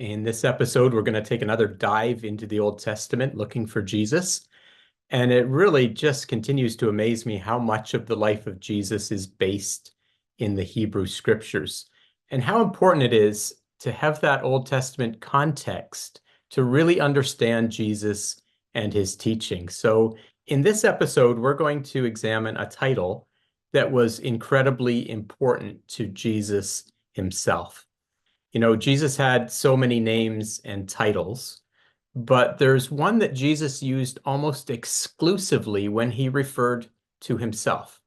In this episode, we're going to take another dive into the Old Testament looking for Jesus. And it really just continues to amaze me how much of the life of Jesus is based in the Hebrew scriptures and how important it is to have that Old Testament context to really understand Jesus and his teaching. So in this episode, we're going to examine a title that was incredibly important to Jesus himself. You know, Jesus had so many names and titles, but there's one that Jesus used almost exclusively when he referred to himself.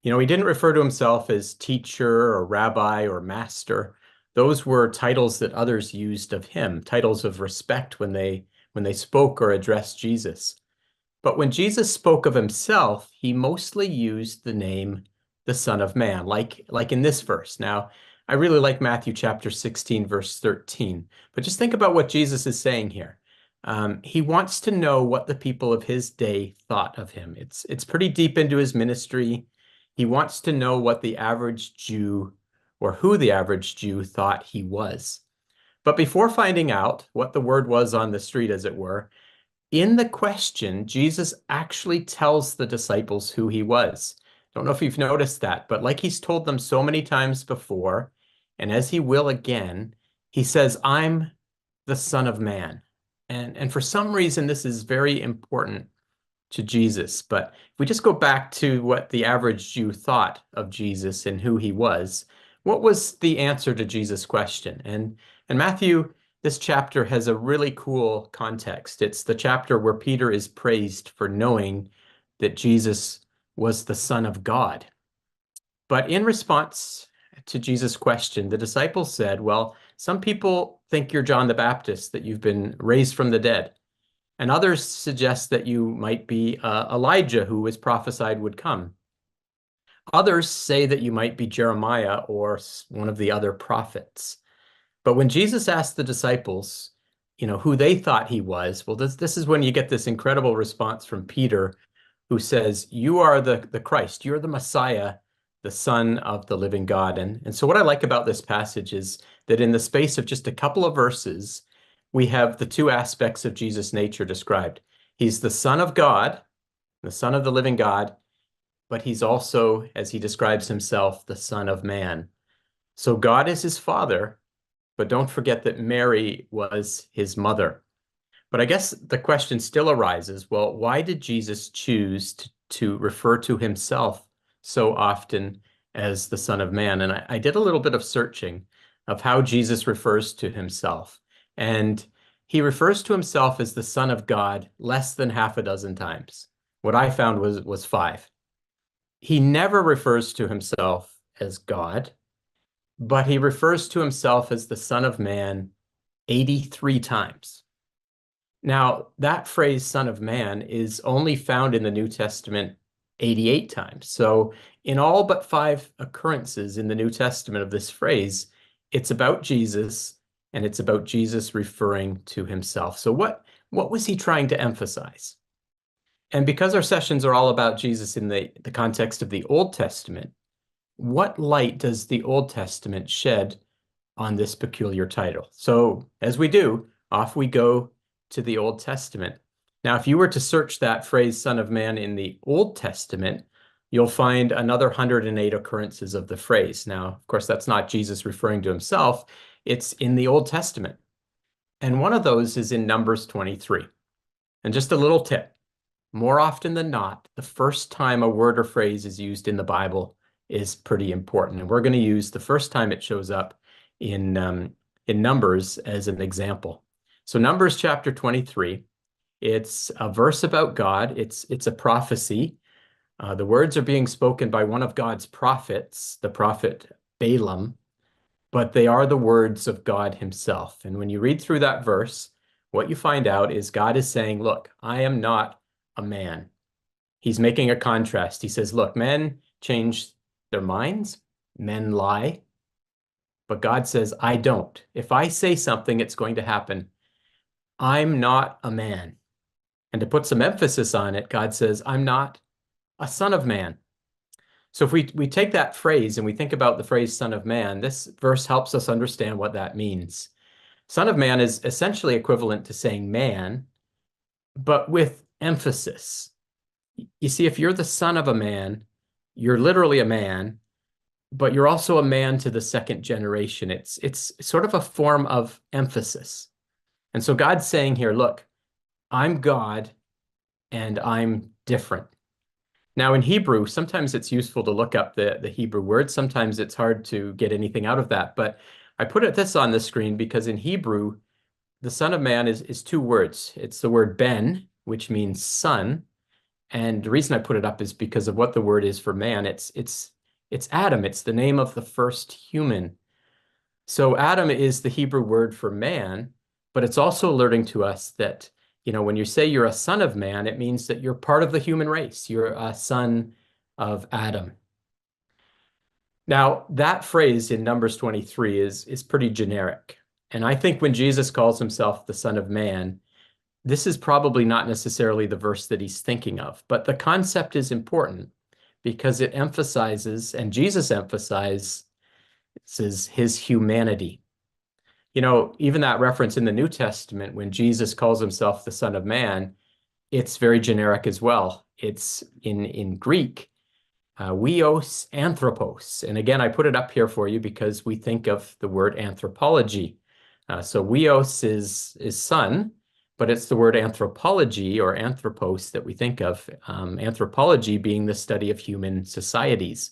You know, he didn't refer to himself as teacher or rabbi or master. Those were titles that others used of him, titles of respect when they spoke or addressed Jesus. But when Jesus spoke of himself, he mostly used the name the Son of Man, like in this verse. Now, I really like Matthew chapter 16, verse 13, but just think about what Jesus is saying here. He wants to know what the people of his day thought of him. It's pretty deep into his ministry. He wants to know what the average Jew or who the average Jew thought he was. But before finding out what the word was on the street, as it were, in the question, Jesus actually tells the disciples who he was. Don't know if you've noticed that, but like he's told them so many times before, and as he will again, he says, I'm the Son of Man. And for some reason, this is very important to Jesus. But if we just go back to what the average Jew thought of Jesus and who he was, what was the answer to Jesus' question? And Matthew, this chapter has a really cool context. It's the chapter where Peter is praised for knowing that Jesus was the Son of God. But in response to Jesus' question, the disciples said, well, some people think you're John the Baptist, that you've been raised from the dead. And others suggest that you might be Elijah, who was prophesied would come. Others say that you might be Jeremiah or one of the other prophets. But when Jesus asked the disciples, you know, who they thought he was, well, this is when you get this incredible response from Peter, who says, you are the Christ, you're the Messiah, the Son of the living God. And so what I like about this passage is that in the space of just a couple of verses, we have the two aspects of Jesus' nature described. He's the Son of God, the Son of the living God, but he's also, as he describes himself, the Son of Man. So God is his father, but don't forget that Mary was his mother. But I guess the question still arises, well, why did Jesus choose to refer to himself so often as the Son of Man? And I did a little bit of searching of how Jesus refers to himself. And he refers to himself as the Son of God less than half a dozen times. What I found was 5. He never refers to himself as God, but he refers to himself as the Son of Man 83 times. Now, that phrase, Son of Man, is only found in the New Testament 88 times. So in all but 5 occurrences in the New Testament of this phrase, it's about Jesus, and it's about Jesus referring to himself. So what was he trying to emphasize? And because our sessions are all about Jesus in the context of the Old Testament, what light does the Old Testament shed on this peculiar title? So as we do, off we go to the Old Testament. Now, if you were to search that phrase, Son of Man, in the Old Testament, you'll find another 108 occurrences of the phrase. Now, of course, that's not Jesus referring to himself. It's in the Old Testament. And one of those is in Numbers 23. And just a little tip, more often than not, the first time a word or phrase is used in the Bible is pretty important. And we're going to use the first time it shows up in Numbers as an example. So Numbers chapter 23, it's a verse about God. It's a prophecy. The words are being spoken by one of God's prophets, the prophet Balaam, but they are the words of God himself. And when you read through that verse, what you find out is God is saying, look, I am not a man. He's making a contrast. He says, look, men change their minds, men lie, but God says, I don't. If I say something, it's going to happen. I'm not a man. And to put some emphasis on it, God says, I'm not a son of man. So if we take that phrase and we think about the phrase Son of Man, this verse helps us understand what that means. Son of man is essentially equivalent to saying man, but with emphasis. You see, if you're the son of a man, you're literally a man, but you're also a man to the second generation. It's sort of a form of emphasis. And so God's saying here, look, I'm God and I'm different. Now in Hebrew, sometimes it's useful to look up the Hebrew word. Sometimes it's hard to get anything out of that. But I put this on the screen because in Hebrew, the Son of Man is two words. It's the word ben, which means son. And the reason I put it up is because of what the word is for man. It's Adam. It's the name of the first human. So Adam is the Hebrew word for man, but it's also alerting to us that, when you say you're a son of man, it means that you're part of the human race. You're a son of Adam. Now, that phrase in Numbers 23 is pretty generic. And I think when Jesus calls himself the Son of Man, this is probably not necessarily the verse that he's thinking of, but the concept is important because it emphasizes, and Jesus emphasizes his humanity. Even that reference in the New Testament, when Jesus calls himself the Son of Man, it's very generic as well. It's in Greek, weos anthropos. And again, I put it up here for you because we think of the word anthropology. So weos is son, but it's the word anthropology or anthropos that we think of. Anthropology being the study of human societies.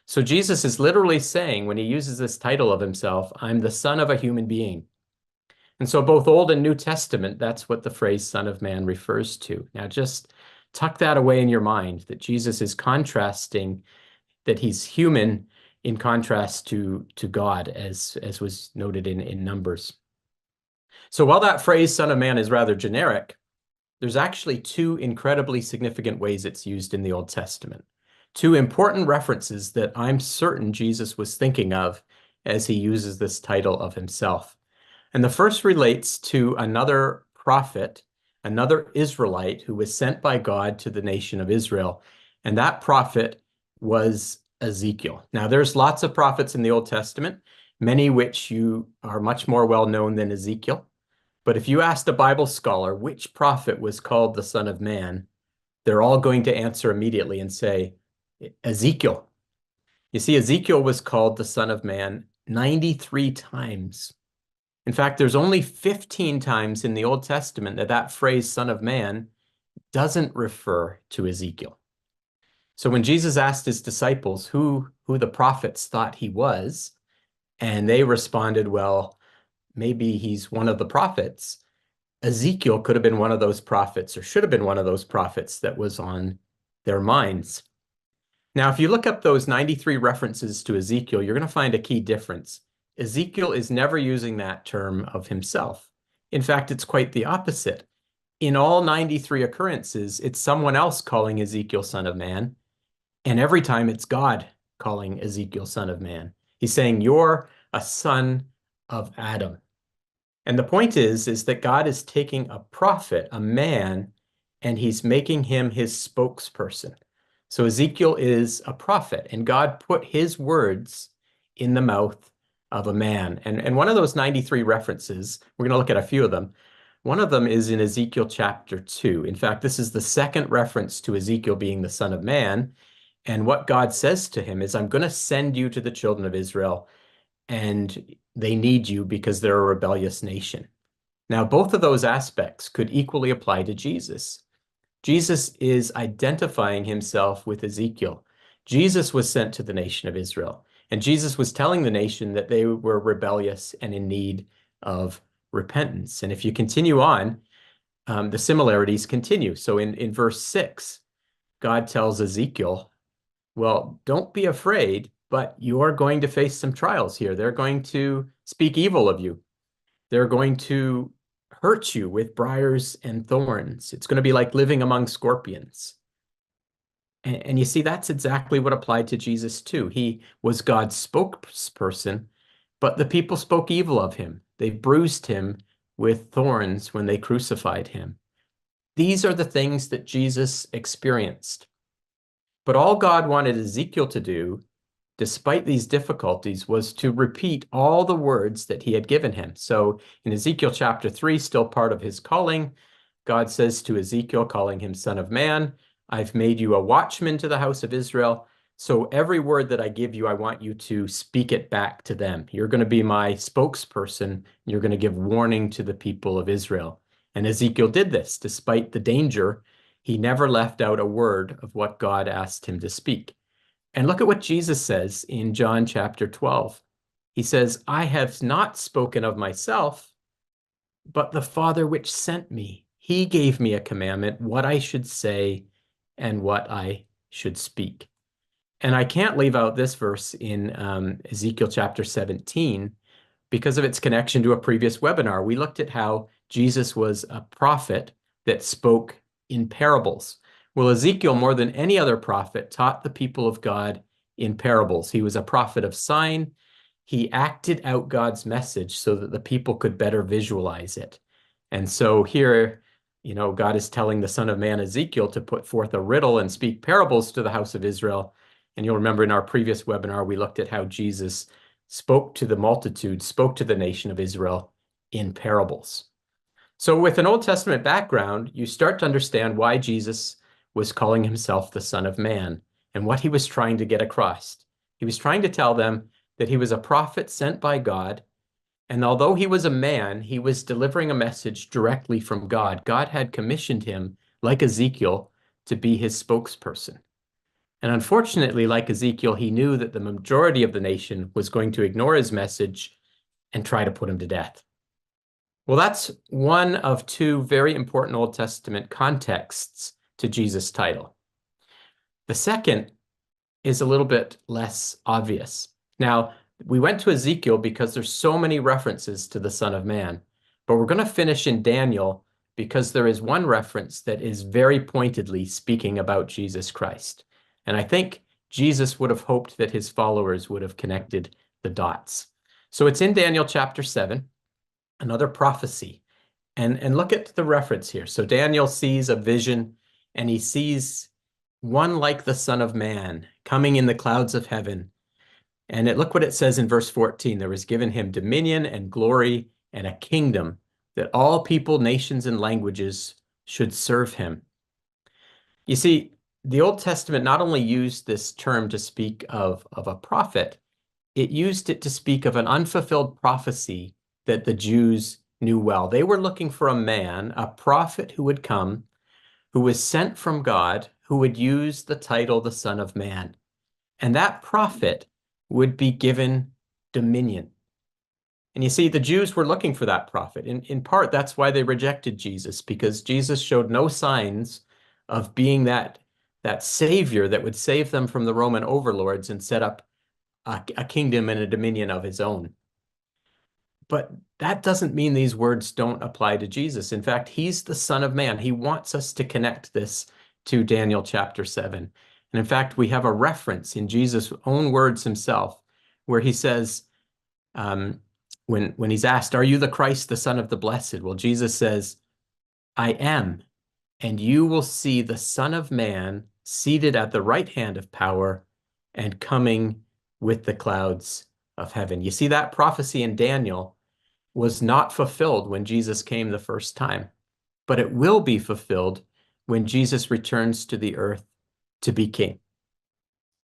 So Jesus is literally saying, when he uses this title of himself, I'm the son of a human being. And so both Old and New Testament, that's what the phrase Son of Man refers to. Now just tuck that away in your mind, that Jesus is contrasting that he's human in contrast to God, as was noted in Numbers. So while that phrase Son of Man is rather generic, there's actually two incredibly significant ways it's used in the Old Testament. Two important references that I'm certain Jesus was thinking of as he uses this title of himself. And the first relates to another prophet, another Israelite who was sent by God to the nation of Israel. And that prophet was Ezekiel. Now, there's lots of prophets in the Old Testament, many which you are much more well known than Ezekiel. But if you asked a Bible scholar which prophet was called the Son of Man, they're all going to answer immediately and say, Ezekiel. You see, Ezekiel was called the Son of Man 93 times. In fact, there's only 15 times in the Old Testament that phrase Son of Man doesn't refer to Ezekiel. So when Jesus asked his disciples who the prophets thought he was, and they responded, well, maybe he's one of the prophets, Ezekiel could have been one of those prophets, or should have been one of those prophets that was on their minds. Now, if you look up those 93 references to Ezekiel, you're going to find a key difference. Ezekiel is never using that term of himself. In fact, it's quite the opposite. In all 93 occurrences, it's someone else calling Ezekiel Son of Man, and every time it's God calling Ezekiel Son of Man. He's saying, you're a son of Adam. And the point is that God is taking a prophet, a man, and he's making him his spokesperson. So Ezekiel is a prophet, and God put his words in the mouth of a man. And one of those 93 references, we're going to look at a few of them. One of them is in Ezekiel chapter 2. In fact, this is the second reference to Ezekiel being the Son of Man. And what God says to him is, I'm going to send you to the children of Israel, and they need you because they're a rebellious nation. Now, both of those aspects could equally apply to Jesus. Jesus is identifying himself with Ezekiel. Jesus was sent to the nation of Israel, and Jesus was telling the nation that they were rebellious and in need of repentance. And if you continue on, the similarities continue. So in verse 6, God tells Ezekiel, well, don't be afraid, but you're going to face some trials here. They're going to speak evil of you. They're going to hurt you with briars and thorns. It's going to be like living among scorpions. And you see, that's exactly what applied to Jesus too. He was God's spokesperson, but the people spoke evil of him. They bruised him with thorns when they crucified him. These are the things that Jesus experienced. But all God wanted Ezekiel to do despite these difficulties, was to repeat all the words that he had given him. So in Ezekiel chapter 3, still part of his calling, God says to Ezekiel, calling him Son of Man, I've made you a watchman to the house of Israel. So every word that I give you, I want you to speak it back to them. You're going to be my spokesperson. You're going to give warning to the people of Israel. And Ezekiel did this. Despite the danger, he never left out a word of what God asked him to speak. And look at what Jesus says in John chapter 12. He says, I have not spoken of myself, but the Father which sent me. He gave me a commandment, what I should say and what I should speak. And I can't leave out this verse in Ezekiel chapter 17 because of its connection to a previous webinar. We looked at how Jesus was a prophet that spoke in parables. Well, Ezekiel, more than any other prophet, taught the people of God in parables. He was a prophet of sign. He acted out God's message so that the people could better visualize it. And so here, God is telling the Son of Man, Ezekiel, to put forth a riddle and speak parables to the house of Israel. And you'll remember in our previous webinar, we looked at how Jesus spoke to the multitude, spoke to the nation of Israel in parables. So with an Old Testament background, you start to understand why Jesus was calling himself the Son of Man and what he was trying to get across. He was trying to tell them that he was a prophet sent by God. And although he was a man, he was delivering a message directly from God. God had commissioned him, like Ezekiel, to be his spokesperson. And unfortunately, like Ezekiel, he knew that the majority of the nation was going to ignore his message and try to put him to death. Well, that's one of two very important Old Testament contexts to Jesus' title. The second is a little bit less obvious. Now, we went to Ezekiel because there's so many references to the Son of Man, but we're going to finish in Daniel because there is one reference that is very pointedly speaking about Jesus Christ. And I think Jesus would have hoped that his followers would have connected the dots. So it's in Daniel chapter 7, another prophecy. And look at the reference here. So Daniel sees a vision, and he sees one like the Son of Man coming in the clouds of heaven. And look what it says in verse 14. There was given him dominion and glory and a kingdom that all people, nations, and languages should serve him. You see, the Old Testament not only used this term to speak of a prophet, it used it to speak of an unfulfilled prophecy that the Jews knew well. They were looking for a man, a prophet who would come, who was sent from God, who would use the title the Son of Man. And that prophet would be given dominion. And you see, the Jews were looking for that prophet. In part, that's why they rejected Jesus, because Jesus showed no signs of being that savior that would save them from the Roman overlords and set up a kingdom and a dominion of his own. But that doesn't mean these words don't apply to Jesus. In fact, he's the Son of Man. He wants us to connect this to Daniel chapter 7. And in fact, we have a reference in Jesus' own words himself, where he says, when he's asked, are you the Christ, the Son of the Blessed? Well, Jesus says, I am, and you will see the Son of Man seated at the right hand of power and coming with the clouds of heaven. You see, that prophecy in Daniel was not fulfilled when Jesus came the first time, but it will be fulfilled when Jesus returns to the earth to be king.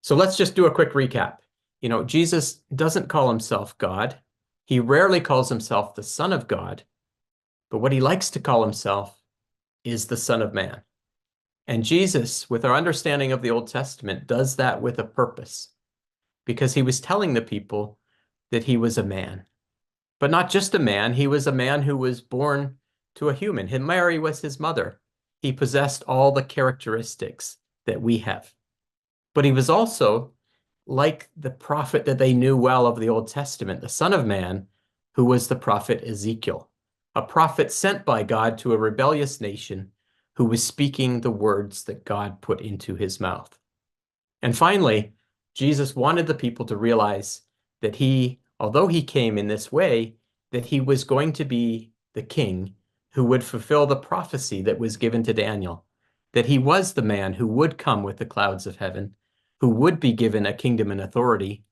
So let's just do a quick recap. Jesus doesn't call himself God. He rarely calls himself the Son of God, but what he likes to call himself is the Son of Man. And Jesus, with our understanding of the Old Testament, does that with a purpose, because he was telling the people that he was a man. But not just a man, he was a man who was born to a human. Mary was his mother. He possessed all the characteristics that we have. But he was also like the prophet that they knew well of the Old Testament, the Son of Man, who was the prophet Ezekiel, a prophet sent by God to a rebellious nation who was speaking the words that God put into his mouth. And finally, Jesus wanted the people to realize that although he came in this way, that he was going to be the king who would fulfill the prophecy that was given to Daniel, that he was the man who would come with the clouds of heaven, who would be given a kingdom and authority.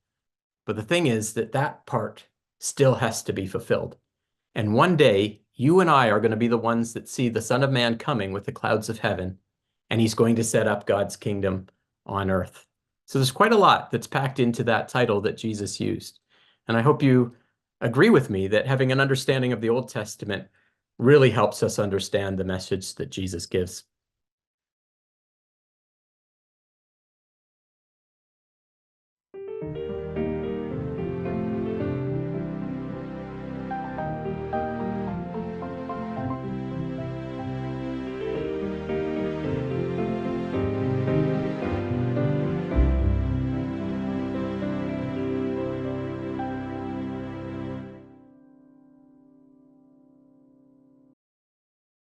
But the thing is that that part still has to be fulfilled. And one day, you and I are going to be the ones that see the Son of Man coming with the clouds of heaven, and he's going to set up God's kingdom on earth. So there's quite a lot that's packed into that title that Jesus used. And I hope you agree with me that having an understanding of the Old Testament really helps us understand the message that Jesus gives.